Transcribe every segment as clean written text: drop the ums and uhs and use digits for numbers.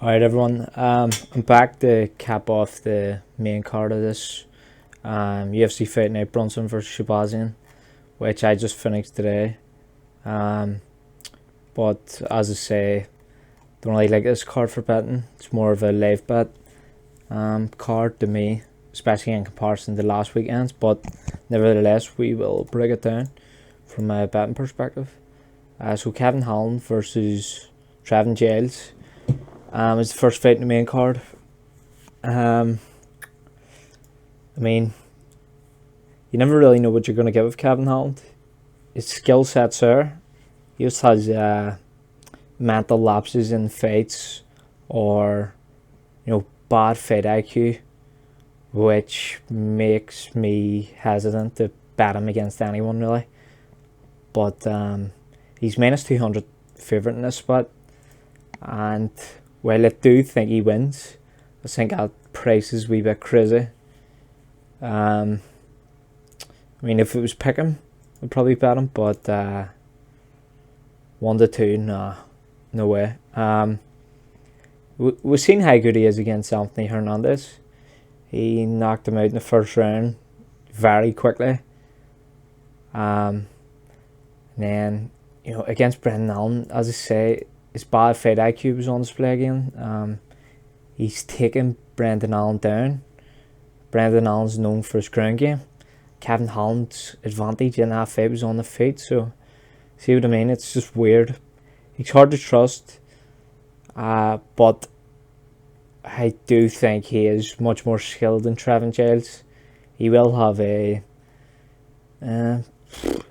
Alright everyone, I'm back to cap off the main card of this UFC Fight Night Brunson vs Shahbazyan, which I just finished today. But as I say, don't really like this card for betting. It's more of a live bet card to me, especially in comparison to last weekend's, but nevertheless we will break it down from a betting perspective. So Kevin Holland versus Trevin Giles. It's the first fight in the main card. I mean, you never really know what you're going to get with Kevin Holland. His skill set's there. He just has mental lapses in fights, or bad fight IQ, which makes me hesitant to bet him against anyone really. But he's -200 favourite in this spot, and while I do think he wins, I think that price is a wee bit crazy. I mean, if it was pick'em, I'd probably bet him, but 1 to 2, nah, no way. We've seen how good he is against Anthony Hernandez. He knocked him out in the first round very quickly. And then, against Brendan Allen, as I say, his bad fight IQ was on display again. He's taken Brendan Allen down. Brendan Allen's known for his ground game. Kevin Holland's advantage in that fight was on the feet, so see what I mean? It's just weird. He's hard to trust, but I do think he is much more skilled than Trevin Giles. He will have a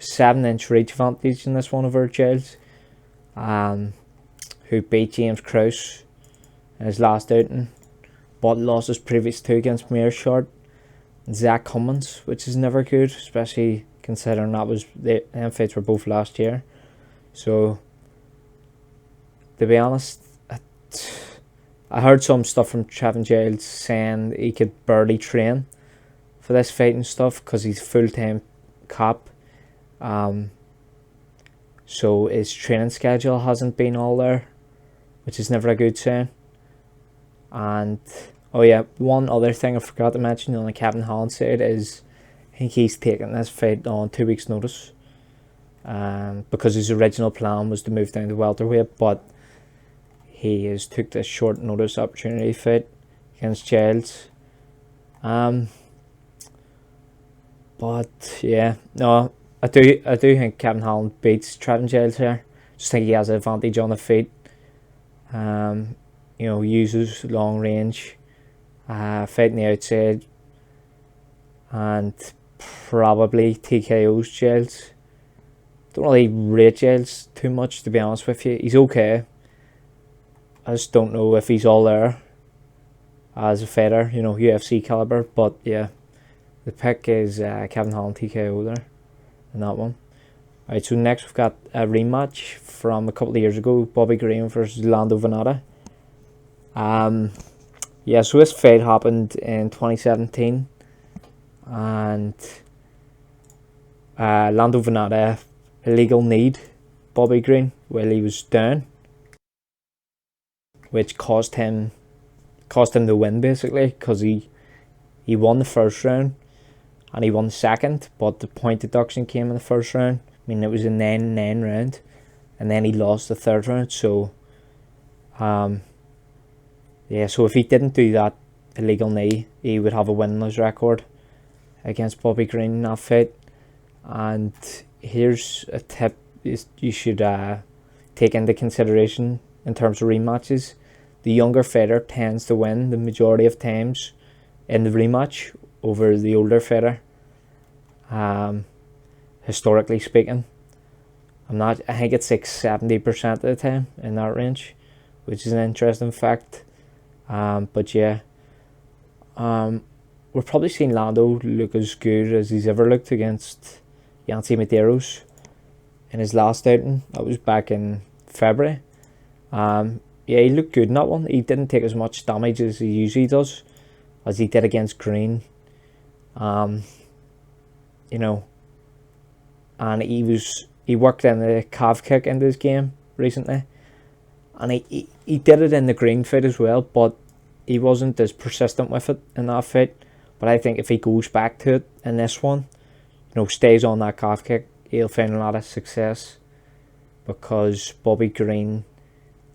7-inch reach advantage in this one over Giles, who beat James Krause in his last outing, but lost his previous two against Meerschaert and Zach Cummins, which is never good, especially considering them fights were both last year. So, to be honest, I heard some stuff from Trevin Giles saying he could barely train for this fight and stuff because he's full-time cop. So his training schedule hasn't been all there, which is never a good sign. And oh yeah, one other thing I forgot to mention on the Kevin Holland side is I think he's taking this fight on 2 weeks' notice, because his original plan was to move down to welterweight, but he has took this short notice opportunity fight against Giles. But yeah, no, I do think Kevin Holland beats Trevin Giles here. Just think he has an advantage on the feet. Uses long range, fighting the outside, and probably TKOs Giles. Don't really rate Giles too much, to be honest with you. He's okay. I just don't know if he's all there as a fighter, UFC caliber. But yeah, the pick is Kevin Holland TKO there in that one. Alright, so next we've got a rematch from a couple of years ago, Bobby Green versus Lando Vannata. Yeah, so this fight happened in 2017, and Lando Vannata illegal kneed Bobby Green while he was down, which cost him the win basically, because he won the first round and he won the second, but the point deduction came in the first round. I mean, it was a 9-9 round, and then he lost the third round. So yeah, so if he didn't do that illegal knee, he would have a winless record against Bobby Green in that fight. And here's a tip you should take into consideration in terms of rematches. The younger fighter tends to win the majority of times in the rematch over the older fighter, historically speaking. I think it's like 70% of the time in that range, which is an interesting fact. But yeah, we're probably seeing Lando look as good as he's ever looked against Yancy Medeiros in his last outing. That was back in February. Yeah, he looked good in that one. He didn't take as much damage as he usually does, as he did against Green. And he worked in the calf kick into his game recently, and he did it in the green fight as well, but he wasn't as persistent with it in that fight. But I think if he goes back to it in this one, stays on that calf kick, he'll find a lot of success, because Bobby Green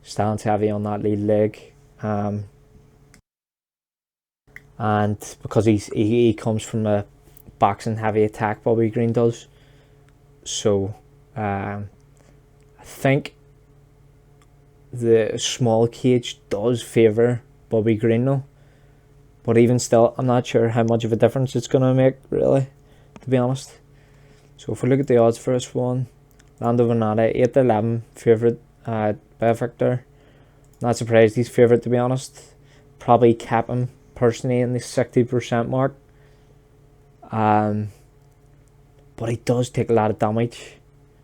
stands heavy on that lead leg, and because he comes from a boxing heavy attack, Bobby Green does. So I think the small cage does favour Bobby Green though, but even still, I'm not sure how much of a difference it's going to make, really, to be honest. So if we look at the odds for this one, Lando Vannata 8-11 favourite by Victor. Not surprised he's favourite, to be honest. Probably cap him personally in the 60% mark. But he does take a lot of damage,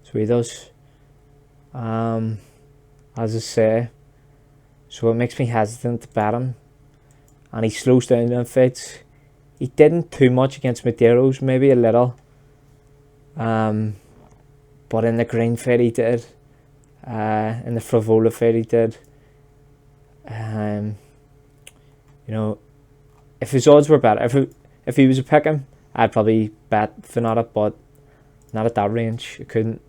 so he does. As I say, so it makes me hesitant to bet him. And he slows down in fights. He didn't too much against Medeiros, maybe a little. But in the green fight he did. In the Frivola fight he did. If his odds were better, if he was a pick him, I'd probably bet Vannata, but not at that range. I couldn't.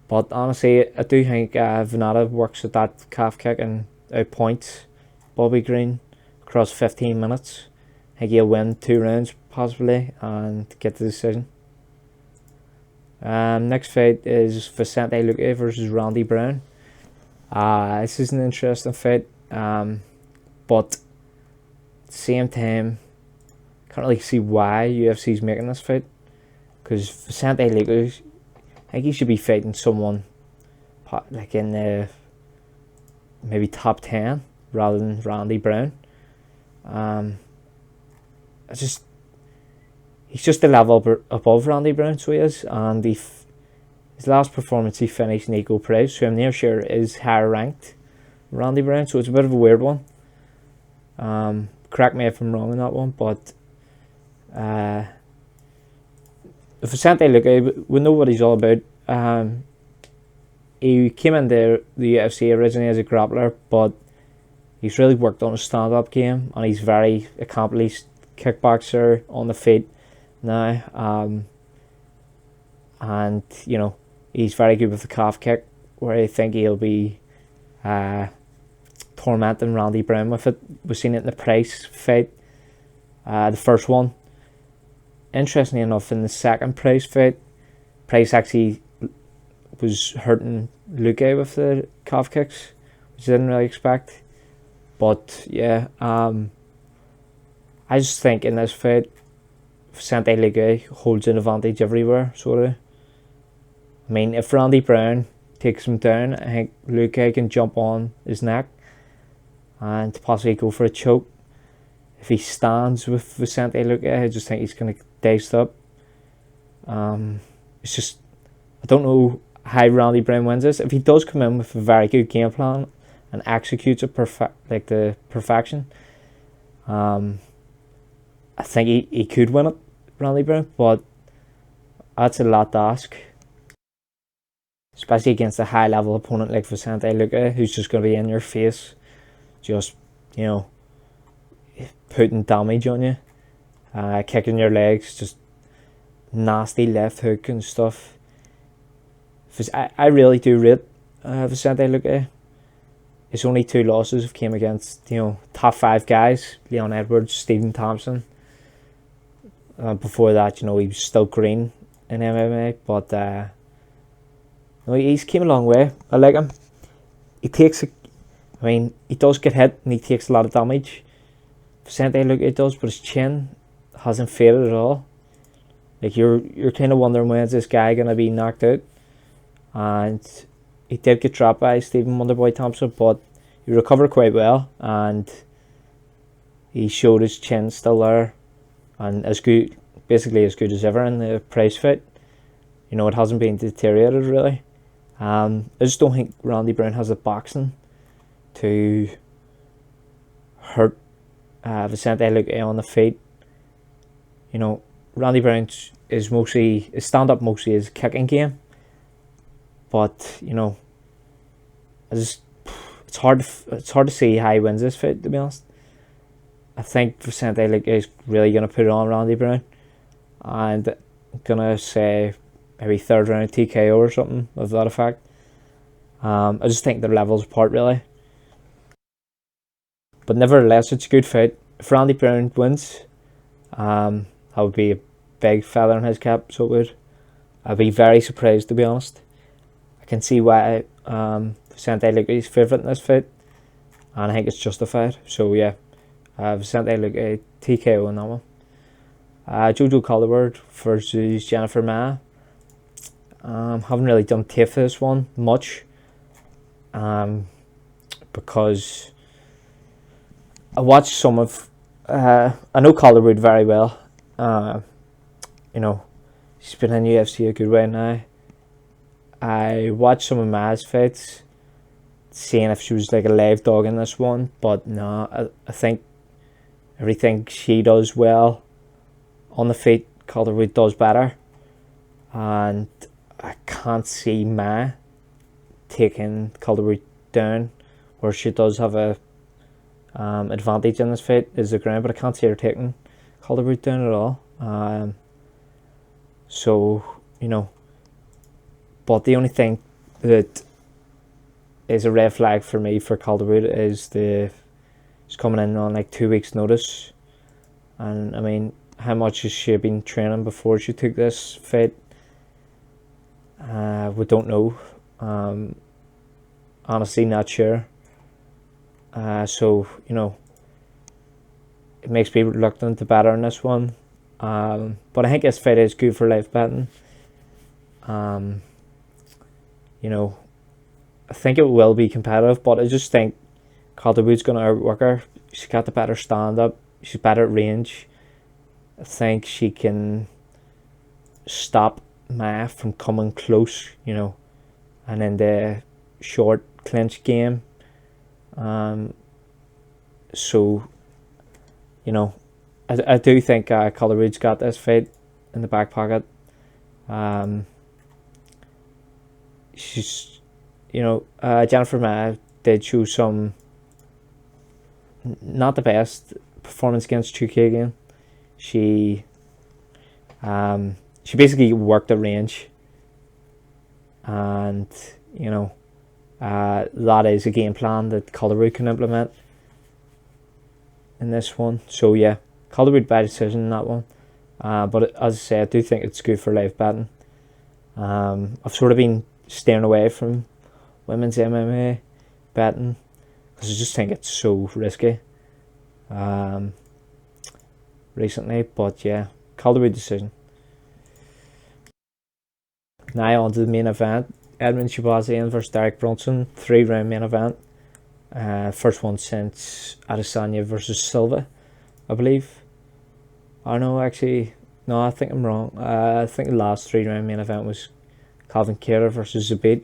But honestly, I do think Vannata works with that calf kick and outpoints Bobby Green across 15 minutes. I think he'll win 2 rounds possibly and get the decision. Next fight is Vicente Luque versus Randy Brown. This is an interesting fight, but at the same time, can't really see why UFC's making this fight, because Vicente Luque, I think he should be fighting someone like in the maybe top 10 rather than Randy Brown. He's just a level above Randy Brown, so he is. And his last performance, he finished Nico Perez, who I'm near sure is higher ranked than Randy Brown, so it's a bit of a weird one. Correct me if I'm wrong on that one, but Vicente Luque, we know what he's all about. He came into the UFC originally as a grappler, but he's really worked on his stand-up game, and he's very accomplished kickboxer on the feet now. And he's very good with the calf kick, where I think he'll be tormenting Randy Brown with it. We've seen it in the Price fight, the first one. Interestingly enough, in the second Price fight, Price actually was hurting Luque with the calf kicks, which I didn't really expect. But yeah, I just think in this fight, Vicente Luque holds an advantage everywhere, sort of. I mean, if Randy Brown takes him down, I think Luque can jump on his neck and possibly go for a choke. If he stands with Vicente Luque, I just think he's going to get diced up. It's just, I don't know how Randy Brown wins this. If he does come in with a very good game plan and executes it the perfection, I think he could win it, Randy Brown, but that's a lot to ask, especially against a high level opponent like Vicente Luque, who's just going to be in your face, just putting damage on you, kicking your legs, just nasty left hook and stuff. I really do rate Vicente Luque. His only 2 losses have came against top 5 guys: Leon Edwards, Stephen Thompson. Before that, he was still green in MMA, but he's came a long way. I like him. He does get hit and he takes a lot of damage. Vicente Luque does, but his chin hasn't faded at all. Like you're kind of wondering, when's this guy gonna be knocked out? And he did get dropped by Stephen Wonderboy Thompson, but he recovered quite well, and he showed his chin still there, and basically as good as ever in the Price fight. It hasn't been deteriorated really. I just don't think Randy Brown has the boxing to hurt Vicente Luque on the feet. Randy Brown is mostly his stand-up, mostly his kicking game. But it's hard to see how he wins this fight, to be honest. I think Vicente is really going to put it on Randy Brown, and I'm going to say maybe third round TKO or something of that effect. I just think they're levels apart, really. But nevertheless, it's a good fight. If Randy Brown wins, that would be a big feather in his cap, so it would. I'd be very surprised, to be honest. I can see why Vicente Luque is favourite in this fight, and I think it's justified. So yeah, Vicente Luque TKO in that one. Jojo Calderwood versus Jennifer Maia. Haven't really done tape for this one much, because I watched some of. I know Calderwood very well. She's been in UFC a good way now. I watched some of Maia's fights, seeing if she was like a live dog in this one, but no, I think everything she does well on the feet, Calderwood does better, and I can't see Maia taking Calderwood down, where she does have a advantage in this fight is the ground, but I can't see her taking Calderwood down at all. But the only thing that is a red flag for me for Calderwood is she's coming in on like 2 weeks notice, and I mean, how much has she been training before she took this fight? We don't know. Honestly, not sure. It makes me reluctant to bet on this one. But I think this fight is good for live betting. I think it will be competitive, but I just think Calderwood's going to outwork her. She's got the better stand-up. She's better at range. I think she can stop Maia from coming close, and in the short clinch game. I do think Calderwood's got this fight in the back pocket. Jennifer Maia did show some not the best performance against 2K again. She basically worked the range, and that is a game plan that Calderwood can implement in this one. So yeah, Calderwood by decision in that one. But as I say, I do think it's good for live betting. I've sort of been staying away from women's MMA betting because I just think it's so risky recently. But yeah, Calderwood decision. Now on to the main event. Edmen Shahbazyan versus Derek Brunson, 3-round main event. First one since Adesanya versus Silva, I believe. Oh no, actually, no, I think I'm wrong. I think the last 3-round main event was Calvin Kattar versus Zabit,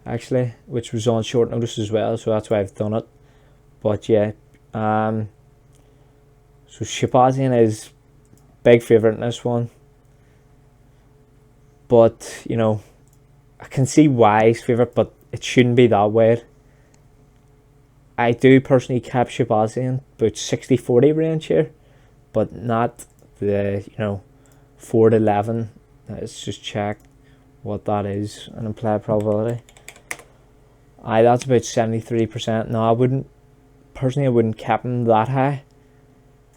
actually, which was on short notice as well, so that's why I've done it. But yeah, so Shahbazyan is big favourite in this one. But, I can see why he's favourite, but it shouldn't be that way. I do personally cap Shahbazyan about 60-40 range here, but not the 4-11. Let's just check what that is, an implied probability. That's about 73%. No, I wouldn't cap him that high,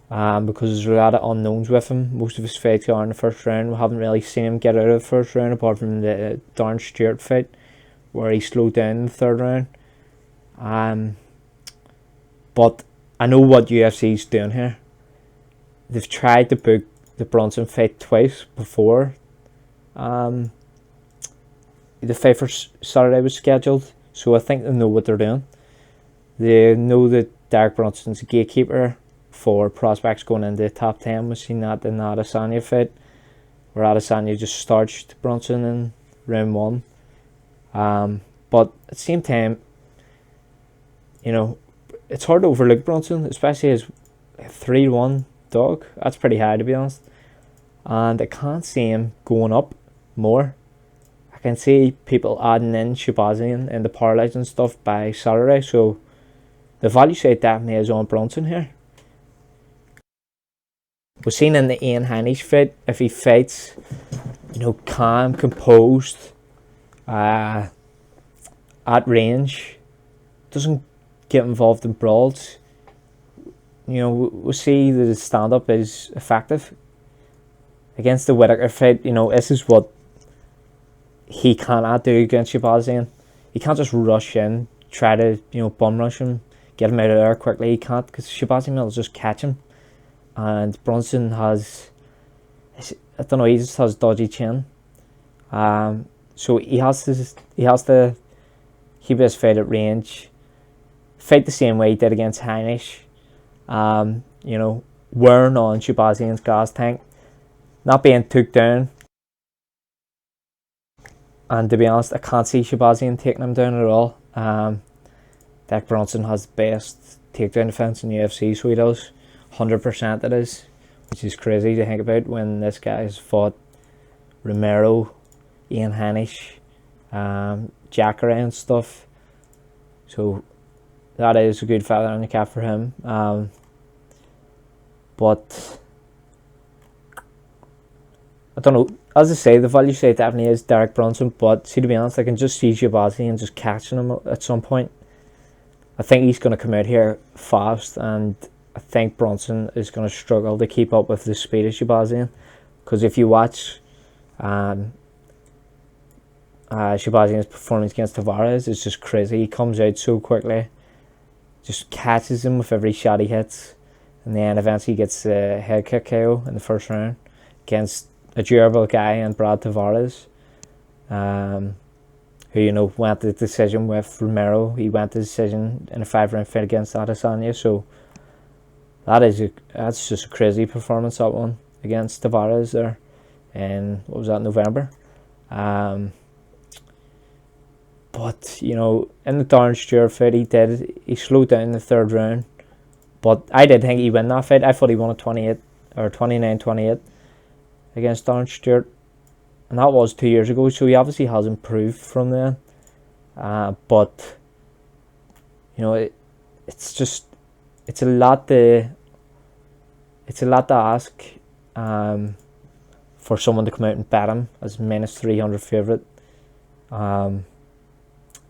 because there's a lot of unknowns with him. Most of his fights are in the first round. We haven't really seen him get out of the first round, apart from the Darren Stewart fight, where he slowed down in the third round. But I know what UFC's doing here. They've tried to book the Brunson fight twice before the fight for Saturday was scheduled, so I think they know what they're doing. They know that Derek Brunson's a gatekeeper for prospects going into the top 10. We've seen that in the Adesanya fight, where Adesanya just starched Brunson in round 1. But at the same time, it's hard to overlook Brunson, especially his 3-1 dog. That's pretty high, to be honest. And I can't see him going up more. I I can see people adding in Shahbazyan and the parlays and stuff by Saturday, so the value side definitely is on Brunson here. We've seen in the Ian Heinisch fight, if he fights, calm, composed, at range, doesn't get involved in brawls, we'll see that his stand-up is effective. Against the Whittaker fight, this is what he cannot do against Shahbazyan. He can't just rush in, try to, bum rush him, get him out of there quickly. He can't, because Shahbazyan will just catch him. And Brunson has, I don't know, he just has dodgy chin. So he has to keep his fight at range. Fight the same way he did against Heinisch. Wearing on Shahbazyan's gas tank. Not being took down. And to be honest, I can't see Shahbazyan taking him down at all. Brunson has the best takedown defense in the UFC, so he does. 100% it is, which is crazy to think about when this guy has fought Romero, Ian Heinisch, Jacare and stuff. So that is a good feather on the cap for him. But I don't know. As I say, the value side definitely is Derek Brunson, but see, to be honest, I can just see Shahbazyan just catching him at some point. I think he's going to come out here fast, and I think Brunson is going to struggle to keep up with the speed of Shahbazyan. Because if you watch Shahbazyan's performance against Tavares, it's just crazy. He comes out so quickly, just catches him with every shot he hits, and then eventually gets a head kick KO in the first round against a durable guy and Brad Tavares, who went the decision with Romero. He went the decision in a 5-round fight against Adesanya. So that's just a crazy performance, that one against Tavares there, and what was that, November. But in the Darren Stewart fight, he slowed down in the 3rd round. But I did think he won that fight. I thought he won at 29-28 against Darren Stewart, and that was 2 years ago, so he obviously has improved from then. But it's a lot to ask for someone to come out and bet him as -300 favourite.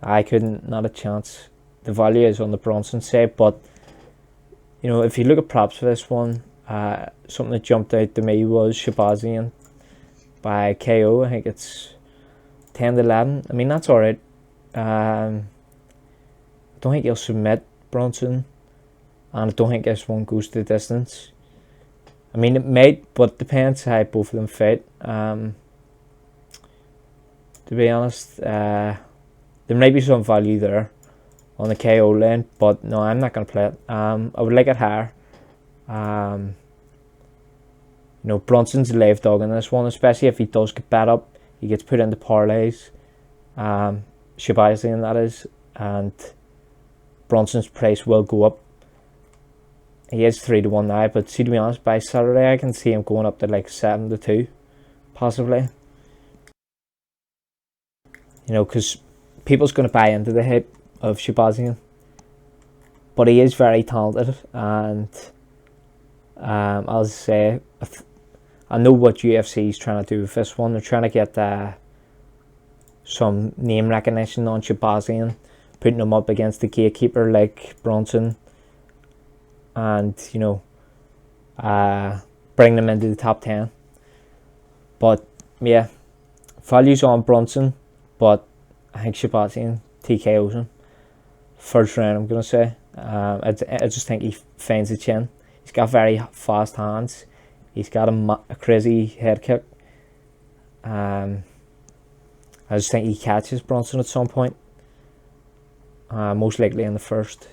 I couldn't, not a chance. The value is on the Brunson side, but if you look at props for this one, something that jumped out to me was Shahbazyan by KO. I think it's 10-11. I mean, that's alright. I don't think he'll submit Brunson, and I don't think this one goes to the distance. I mean, it might, but it depends how both of them fight. To be honest, there might be some value there on the KO lane, but no, I'm not going to play it. I would like it higher. Brunson's a live dog in this one, especially if he does get bet up. He gets put into parlays. Shahbazyan, that is, and Brunson's price will go up. He is 3-1 now, but see, to be honest, by Saturday I can see him going up to like 7-2, possibly. Because people's going to buy into the hype of Shahbazyan, but he is very talented, and as I say, I know what UFC is trying to do with this one. They're trying to get some name recognition on Shahbazyan, putting him up against the gatekeeper like Brunson, and bring them into the top 10. But yeah, values on Brunson, but I think Shahbazyan TKOs him first round, I'm gonna say. I just think he finds the chin. He's got very fast hands. He's got a crazy head kick. I just think he catches Brunson at some point, most likely in the first.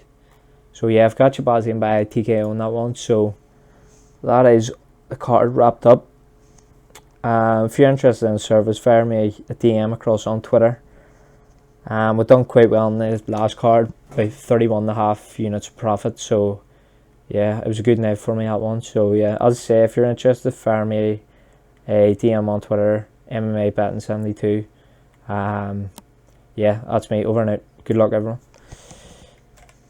So yeah, I've got Shahbazyan by TKO on that one. So that is the card wrapped up. If you're interested in the service, fire me a DM across on Twitter. We've done quite well in the last card, by 31.5 units of profit. So yeah, it was a good night for me, that one. So yeah, as I say, if you're interested, fire me a DM on Twitter, MMA Betting 72. Yeah, that's me. Over and out. Good luck, everyone.